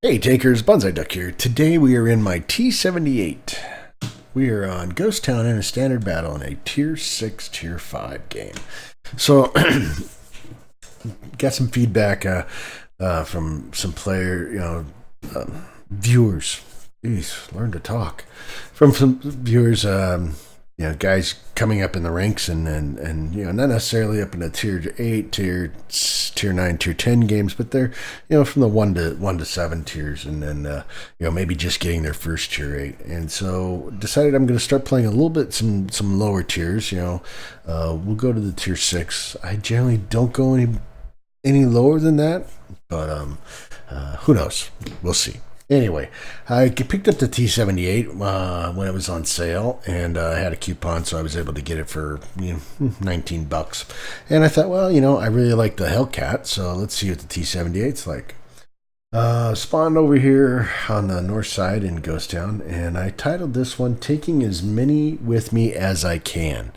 Hey takers, Bonsai Duck here. Today we are in my T78. We are on Ghost Town in a standard battle in a Tier 6, Tier 5 game. So, got some feedback from some viewers. Jeez, learn to talk. From some viewers, guys coming up in the ranks and not necessarily up in the Tier 8, Tier 9, Tier 10 games, but they're, from the 1 to 7 tiers, and then, maybe just getting their first Tier 8. And so decided I'm going to start playing a little bit some lower tiers. We'll go to the Tier 6. I generally don't go any lower than that, but who knows? We'll see. Anyway, I picked up the T78 when it was on sale, and I had a coupon, so I was able to get it for $19. And I thought, well, I really like the Hellcat, so let's see what the T78's like. Spawned over here on the north side in Ghost Town, and I titled this one "Taking as Many with Me as I Can."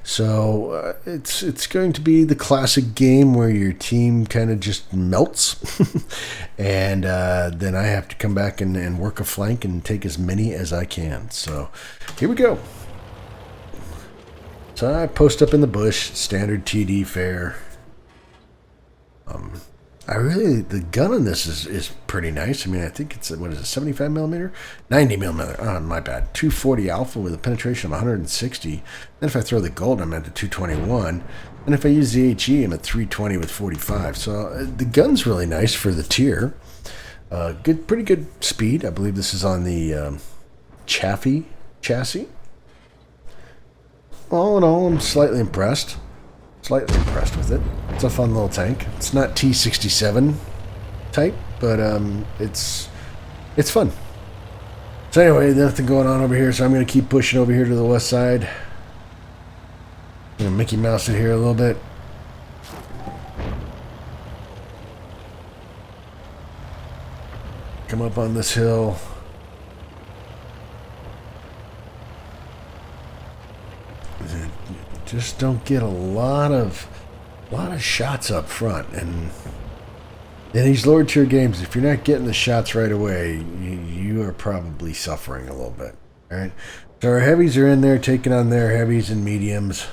So it's going to be the classic game where your team kind of just melts, and then I have to come back and work a flank and take as many as I can. So here we go. So I post up in the bush, standard TD fare. The gun on this is pretty nice. I mean, I think it's, 75 millimeter? 90 millimeter. Oh, my bad. 240 alpha with a penetration of 160. Then if I throw the gold, I'm at the 221. And if I use the HE, I'm at 320 with 45. So the gun's really nice for the tier. Pretty good speed. I believe this is on the Chaffee chassis. All in all, I'm slightly impressed. With it. It's a fun little tank. It's not T77 type, but it's fun. So anyway, nothing going on over here, so I'm going to keep pushing over here to the west side. I'm going to Mickey Mouse it here a little bit. Come up on this hill. Just don't get a lot of shots up front, and in these lower tier games, if you're not getting the shots right away, you are probably suffering a little bit. All right, so our heavies are in there taking on their heavies and mediums,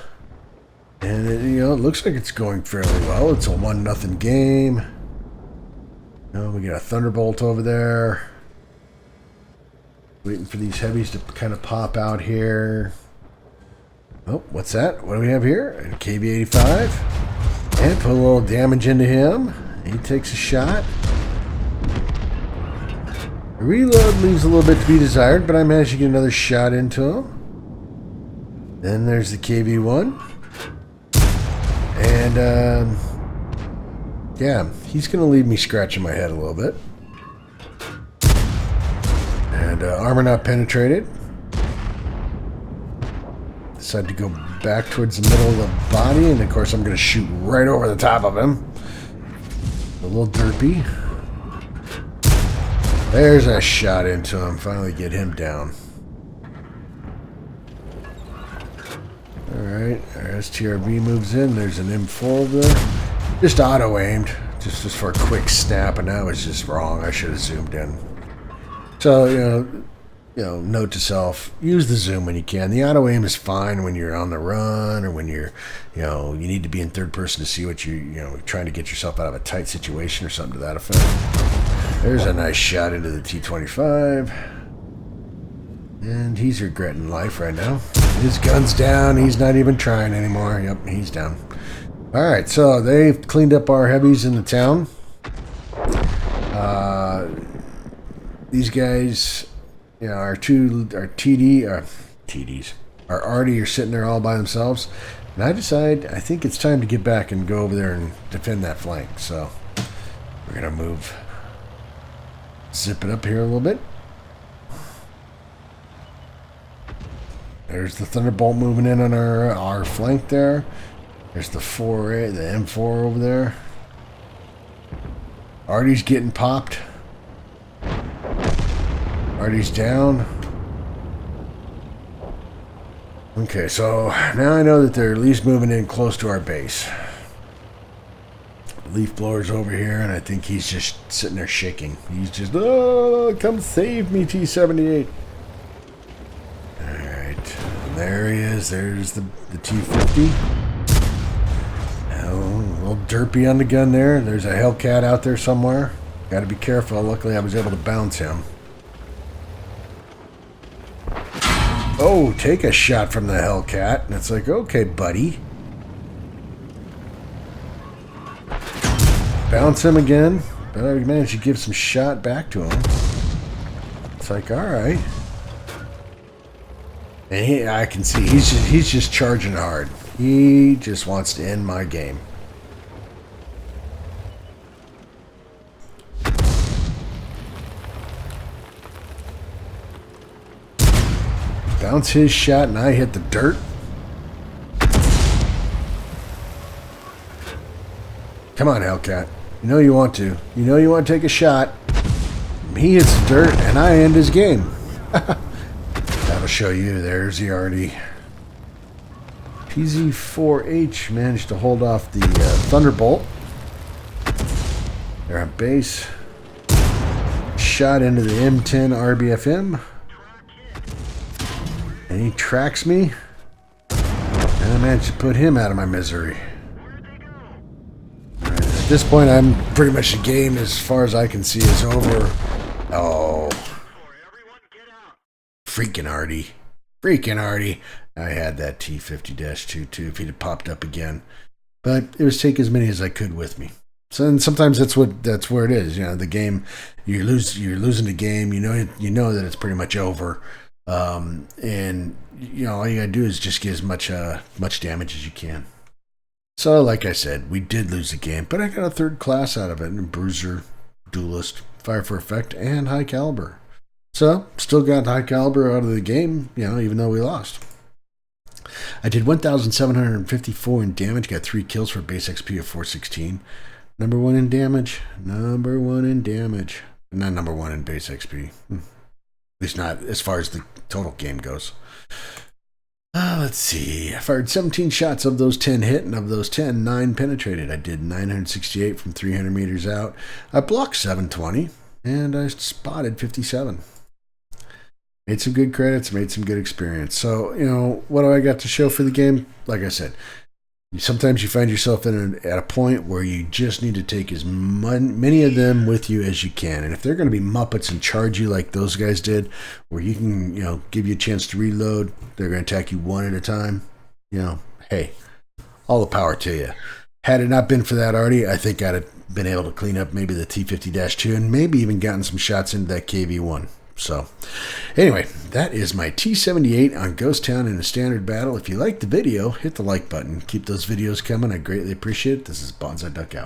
and it looks like it's going fairly well. It's a 1-0 game. We got a Thunderbolt over there, waiting for these heavies to kind of pop out here. Oh, what's that? What do we have here? A KV-85. And put a little damage into him. He takes a shot. The reload leaves a little bit to be desired, but I managed to get another shot into him. Then there's the KV-1. And, yeah, he's going to leave me scratching my head a little bit. And armor not penetrated. Decide to go back towards the middle of the body, and of course I'm going to shoot right over the top of him. A little derpy. There's a shot into him. Finally get him down. Alright, as TRB moves in, there's an M4 over there. Just auto-aimed, just for a quick snap, and that was just wrong. I should have zoomed in. So, note to self, use the zoom when you can. The auto aim is fine when you're on the run, or when you're, you need to be in third person to see what you're trying to get yourself out of a tight situation or something to that effect. There's a nice shot into the T25. And he's regretting life right now. His gun's down. He's not even trying anymore. Yep, he's down. Alright, so they've cleaned up our heavies in the town. These guys... our TDs, our Artie are sitting there all by themselves, and I think it's time to get back and go over there and defend that flank. So we're gonna zip it up here a little bit. There's the Thunderbolt moving in on our flank there. There's the M4 over there. Artie's getting popped. Artie's down. Okay, so now I know that they're at least moving in close to our base. leaf blower's over here, and I think he's just sitting there shaking. He's just, oh, come save me, T78. Alright, there he is. There's the T50. Oh, a little derpy on the gun there. There's a Hellcat out there somewhere. Got to be careful. Luckily, I was able to bounce him. Oh, take a shot from the Hellcat. And it's like, okay, buddy. Bounce him again. But I managed to give some shot back to him. It's like, alright. And I can see he's just charging hard. He just wants to end my game. Bounce his shot and I hit the dirt. Come on, Hellcat. You know you want to. You know you want to take a shot. He hits the dirt and I end his game. That'll show you. There's the arty. PZ4H managed to hold off the Thunderbolt. They're on base. Shot into the M10 RBFM. And he tracks me. And I managed to put him out of my misery. Right, at this point, I'm pretty much the game, as far as I can see, is over. Oh. Freaking arty. Freaking arty. I had that T50-2 too if he'd have popped up again. But it was take as many as I could with me. So and sometimes that's where it is. You know, the game, you're losing the game, you know that it's pretty much over. And you know, all you gotta do is just get as much damage as you can. So like I said, we did lose the game, but I got a third class out of it, and bruiser, duelist, fire for effect, and high caliber. So still got high caliber out of the game, you know, even though we lost. I did 1,754 in damage, got 3 kills for a base XP of 416. Number 1 in damage. Number 1 in damage. Not number 1 in base XP. At least not as far as the total game goes. Let's see. I fired 17 shots. Of those 10 hit, and of those 10, 9 penetrated. I did 968 from 300 meters out. I blocked 720, and I spotted 57. Made some good credits, made some good experience. So, you know, what do I got to show for the game? Like I said, sometimes you find yourself at a point where you just need to take as many of them with you as you can. And if they're going to be Muppets and charge you like those guys did, where you can, you know, give you a chance to reload, they're going to attack you one at a time, you know, hey, all the power to you. Had it not been for that arty, I think I'd have been able to clean up maybe the T50-2 and maybe even gotten some shots into that KV-1. So, anyway, that is my T78 on Ghost Town in a standard battle. If you liked the video, hit the like button. Keep those videos coming. I greatly appreciate it. This is Bonsai Duck out.